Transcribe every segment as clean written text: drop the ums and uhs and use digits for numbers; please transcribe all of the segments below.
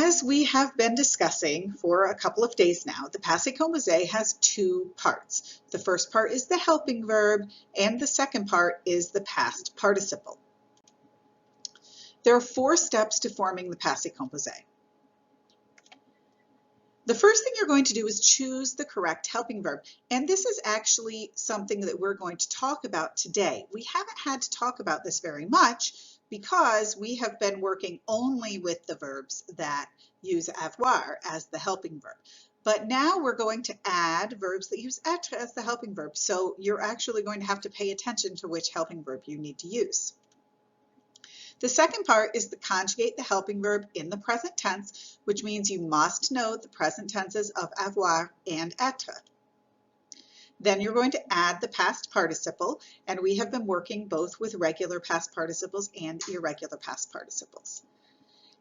As we have been discussing for a couple of days now, the Passé Composé has two parts. The first part is the helping verb, and the second part is the past participle. There are 4 steps to forming the Passé Composé. The first thing you're going to do is choose the correct helping verb, and this is actually something that we're going to talk about today. We haven't had to talk about this very much because we have been working only with the verbs that use avoir as the helping verb. But now we're going to add verbs that use être as the helping verb, so you're actually going to have to pay attention to which helping verb you need to use. The second part is to conjugate the helping verb in the present tense, which means you must know the present tenses of avoir and être. Then you're going to add the past participle, and we have been working both with regular past participles and irregular past participles.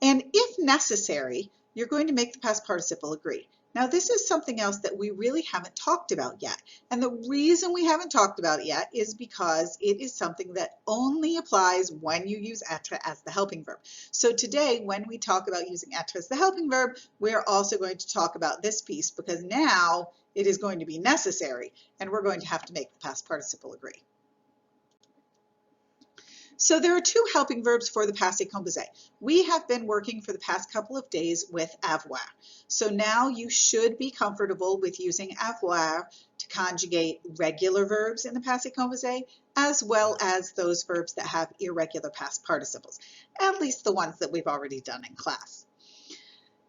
And if necessary, you're going to make the past participle agree. Now, this is something else that we really haven't talked about yet. And the reason we haven't talked about it yet is because it is something that only applies when you use être as the helping verb. So today, when we talk about using être as the helping verb, we're also going to talk about this piece because now it is going to be necessary and we're going to have to make the past participle agree. So there are 2 helping verbs for the Passé Composé. We have been working for the past couple of days with avoir. So now you should be comfortable with using avoir to conjugate regular verbs in the Passé Composé, as well as those verbs that have irregular past participles, at least the ones that we've already done in class.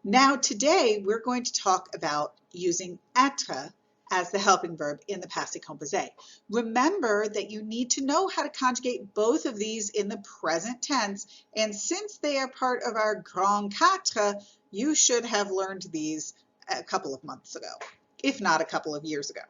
Now today we're going to talk about using être as the helping verb in the Passé Composé. Remember that you need to know how to conjugate both of these in the present tense, and since they are part of our Grand Quatre, you should have learned these a couple of months ago, if not a couple of years ago.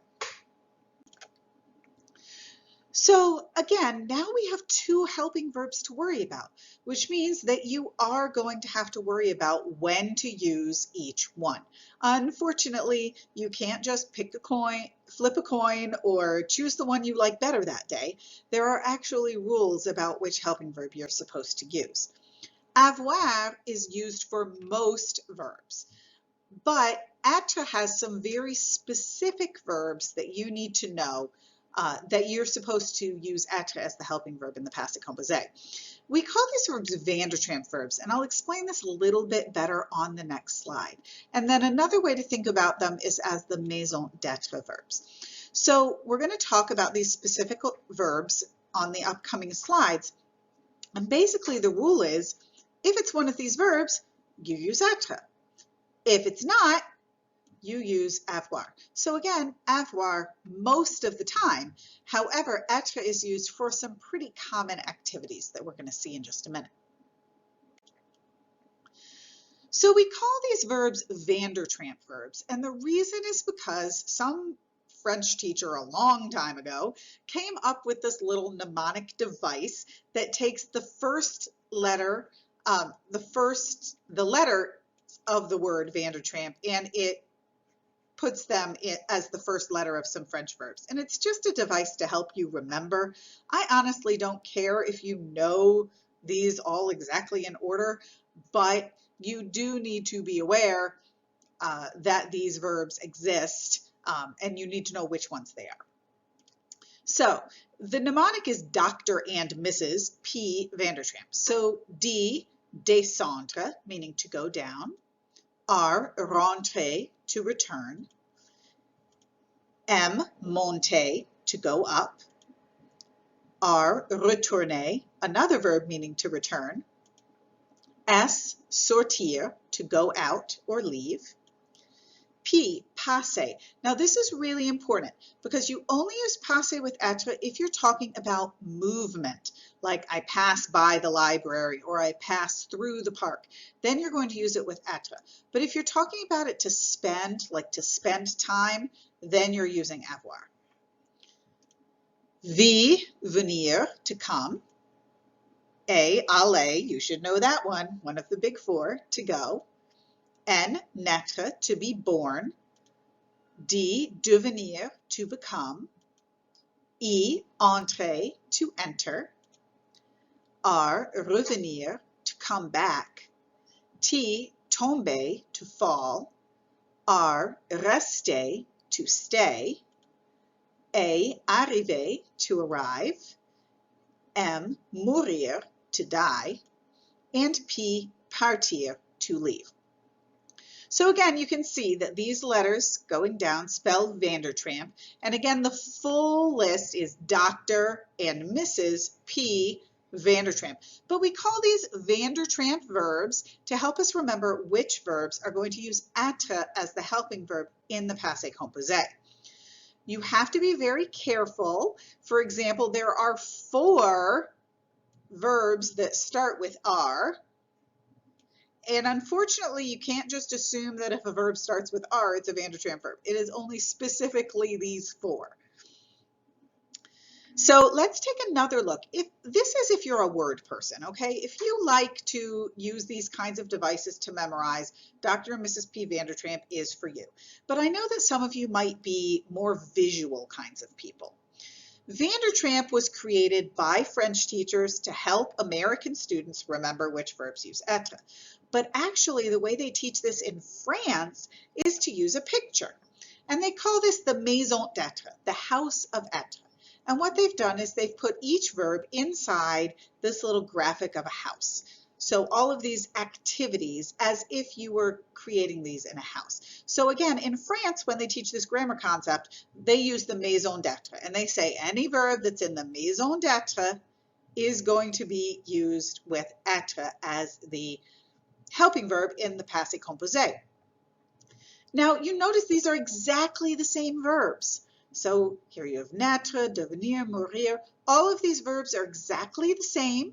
So again, now we have 2 helping verbs to worry about, which means that you are going to have to worry about when to use each one. Unfortunately, you can't just pick a coin, flip a coin, or choose the one you like better that day. There are actually rules about which helping verb you're supposed to use. Avoir is used for most verbs, but être has some very specific verbs that you need to know that you're supposed to use être as the helping verb in the Passé Composé. We call these verbs Van der Tramp verbs, and I'll explain this a little bit better on the next slide. And then another way to think about them is as the maison d'être verbs. So we're going to talk about these specific verbs on the upcoming slides. And basically the rule is, if it's one of these verbs, you use être. If it's not, you use avoir. So again, avoir most of the time. However, être is used for some pretty common activities that we're going to see in just a minute. So we call these verbs Van der Tramp verbs, and the reason is because some French teacher a long time ago came up with this little mnemonic device that takes the first letter, the letter of the word Van der Tramp, and it puts them in as the first letter of some French verbs. And it's just a device to help you remember. I honestly don't care if you know these all exactly in order, but you do need to be aware that these verbs exist, and you need to know which ones they are. So the mnemonic is Dr. and Mrs. P. Van der Tramp. So D, descendre, meaning to go down. R, rentrer, to return. M, monter, to go up. R, retourner, another verb meaning to return. S, sortir, to go out or leave. P, passé. Now this is really important because you only use passé with être if you're talking about movement, like I pass by the library or I pass through the park. Then you're going to use it with être. But if you're talking about it to spend, like to spend time, then you're using avoir. V, venir, to come. A, aller, you should know that one of the big 4, to go. N, naître, to be born. D, devenir, to become. E, entrer, to enter. R, revenir, to come back. T, tomber, to fall, are, rester, to stay, est, arriver, to arrive, m, mourir, to die, and p, partir, to leave. So again, you can see that these letters going down spell Vandertramp. And again, the full list is Dr. and Mrs. P. Vandertramp. But we call these Vandertramp verbs to help us remember which verbs are going to use être as the helping verb in the Passé Composé. You have to be very careful. For example, there are 4 verbs that start with are. And unfortunately, you can't just assume that if a verb starts with are, it's a Vandertramp verb. It is only specifically these 4. So let's take another look. This is if you're a word person, okay? If you like to use these kinds of devices to memorize, Dr. and Mrs. P. Vandertramp is for you. But I know that some of you might be more visual kinds of people. Vandertramp was created by French teachers to help American students remember which verbs use être. But actually, the way they teach this in France is to use a picture. And they call this the maison d'être, the house of être. And what they've done is they've put each verb inside this little graphic of a house. So all of these activities as if you were creating these in a house. So again, in France, when they teach this grammar concept, they use the maison d'être. And they say any verb that's in the maison d'être is going to be used with être as the helping verb in the Passé Composé. Now, you notice these are exactly the same verbs. So here you have naître, devenir, mourir. All of these verbs are exactly the same.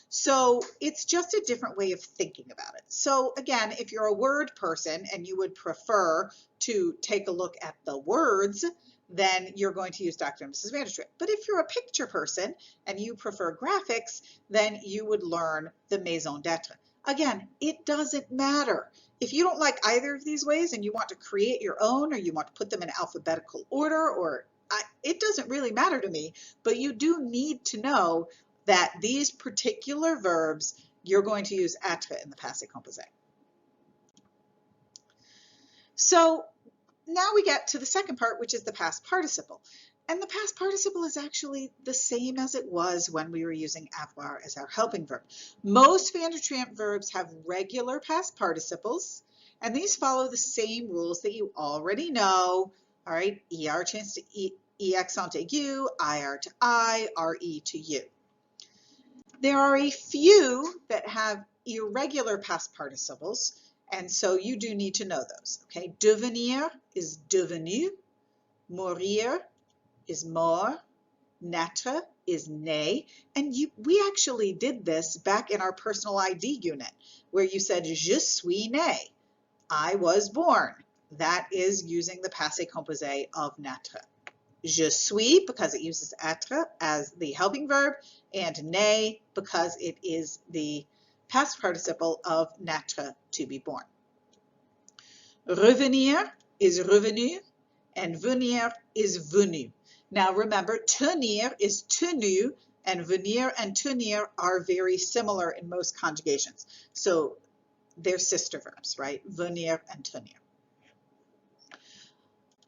So it's just a different way of thinking about it. So again, if you're a word person and you would prefer to take a look at the words, then you're going to use Dr. and Mrs. Vandertramp. But if you're a picture person and you prefer graphics, then you would learn the maison d'être. Again, it doesn't matter. If you don't like either of these ways and you want to create your own or you want to put them in alphabetical order, it doesn't really matter to me, but you do need to know that these particular verbs, you're going to use être in the Passé Composé. So now we get to the second part, which is the past participle. And the past participle is actually the same as it was when we were using avoir as our helping verb. Most Vandertramp verbs have regular past participles, and these follow the same rules that you already know. All right, er change to e accent aigu, ir to I, re to you. There are a few that have irregular past participles, and so you do need to know those. Okay, devenir is devenu, mourir is mort, naître is né, and we actually did this back in our personal ID unit where you said je suis né, I was born. That is using the Passé Composé of naître. Je suis because it uses être as the helping verb, and né because it is the past participle of naître, to be born. Revenir is revenu, and venir is venu. Now remember, tenir is tenu, and venir and tenir are very similar in most conjugations. So they're sister verbs, right? Venir and tenir.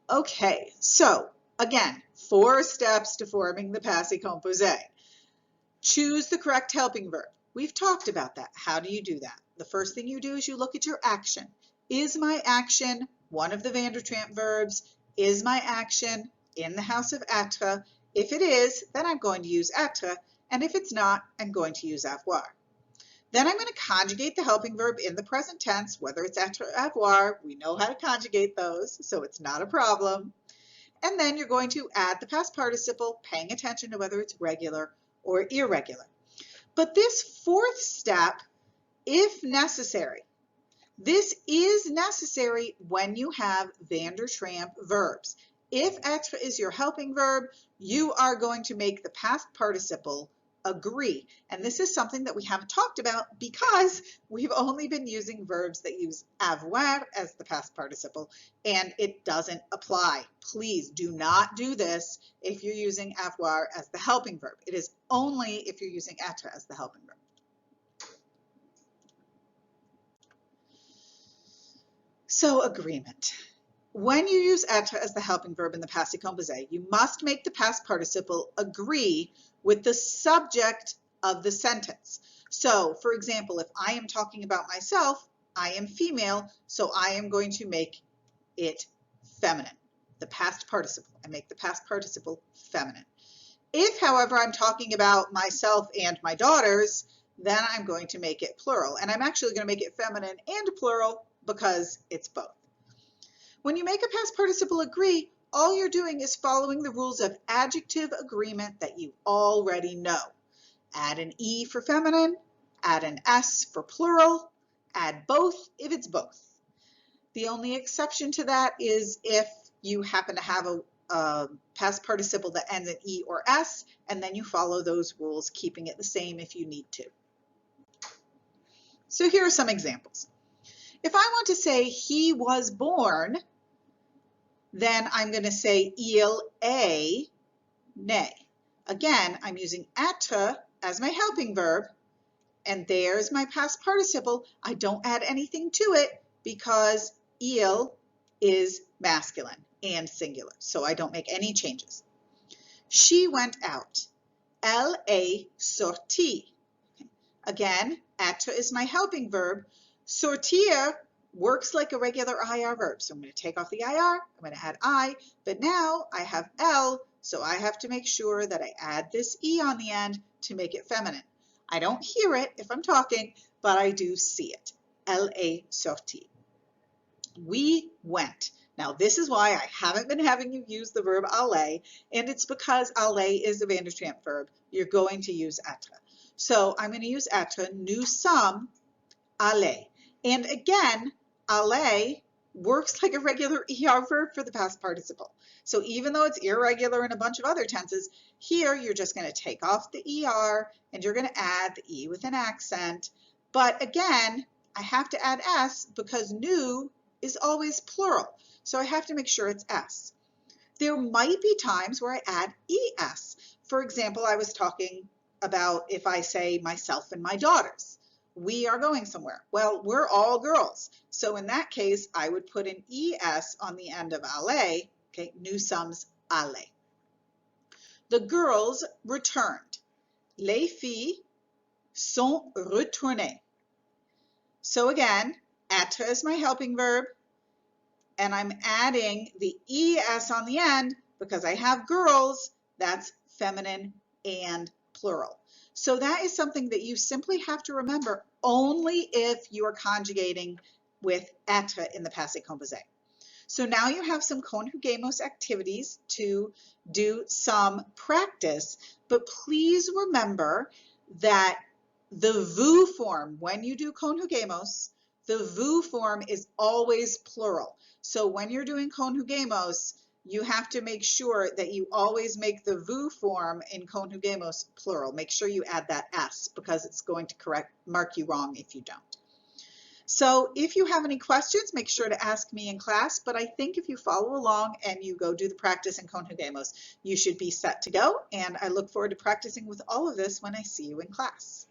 Okay, so again, 4 steps to forming the Passé Composé. Choose the correct helping verb. We've talked about that. How do you do that? The first thing you do is you look at your action. Is my action one of the Vandertramp verbs? Is my action in the house of être? If it is, then I'm going to use être, and if it's not, I'm going to use avoir. Then I'm going to conjugate the helping verb in the present tense, whether it's être or avoir. We know how to conjugate those, so it's not a problem. And then you're going to add the past participle, paying attention to whether it's regular or irregular. But this 4th step, if necessary, this is necessary when you have Vandertramp verbs. If être is your helping verb, you are going to make the past participle agree. And this is something that we haven't talked about because we've only been using verbs that use avoir as the past participle, and it doesn't apply. Please do not do this if you're using avoir as the helping verb. It is only if you're using être as the helping verb. So agreement. When you use être as the helping verb in the passé composé, you must make the past participle agree with the subject of the sentence. So, for example, if I am talking about myself, I am female, so I am going to make it feminine. The past participle. I make the past participle feminine. If, however, I'm talking about myself and my daughters, then I'm going to make it plural. And I'm actually going to make it feminine and plural because it's both. When you make a past participle agree, all you're doing is following the rules of adjective agreement that you already know. Add an E for feminine, add an S for plural, add both if it's both. The only exception to that is if you happen to have a past participle that ends in E or S, and then you follow those rules, keeping it the same if you need to. So here are some examples. If I want to say he was born, then I'm going to say il est né. Again, I'm using être as my helping verb, and there's my past participle. I don't add anything to it because il is masculine and singular, so I don't make any changes. She went out. Elle est sortie. Again, être is my helping verb. Sortir works like a regular IR verb. So I'm going to take off the IR, I'm going to add I, but now I have L, so I have to make sure that I add this E on the end to make it feminine. I don't hear it if I'm talking, but I do see it. Elle est sortie. We went. Now this is why I haven't been having you use the verb aller, and it's because aller is a Van der Tramp verb. You're going to use être. So I'm going to use être, nous sommes allés. And again, aller works like a regular ER verb for the past participle. So even though it's irregular in a bunch of other tenses, here you're just going to take off the ER and you're going to add the E with an accent. But again, I have to add S because nous is always plural. So I have to make sure it's S. There might be times where I add ES. For example, I was talking about if I say myself and my daughters. We are going somewhere. Well, we're all girls. So in that case, I would put an ES on the end of aller. Okay, nous sommes allés. The girls returned. Les filles sont retournées. So again, être is my helping verb, and I'm adding the ES on the end because I have girls. That's feminine and plural. So that is something that you simply have to remember only if you are conjugating with être in the passé composé. So now you have some conjugamos activities to do some practice, but please remember that the vous form, when you do conjugamos, the vous form is always plural. So when you're doing conjugamos, you have to make sure that you always make the vous form in conjugamos plural. Make sure you add that S because it's going to mark you wrong if you don't. So if you have any questions, make sure to ask me in class, but I think if you follow along and you go do the practice in conjugamos, you should be set to go, and I look forward to practicing with all of this when I see you in class.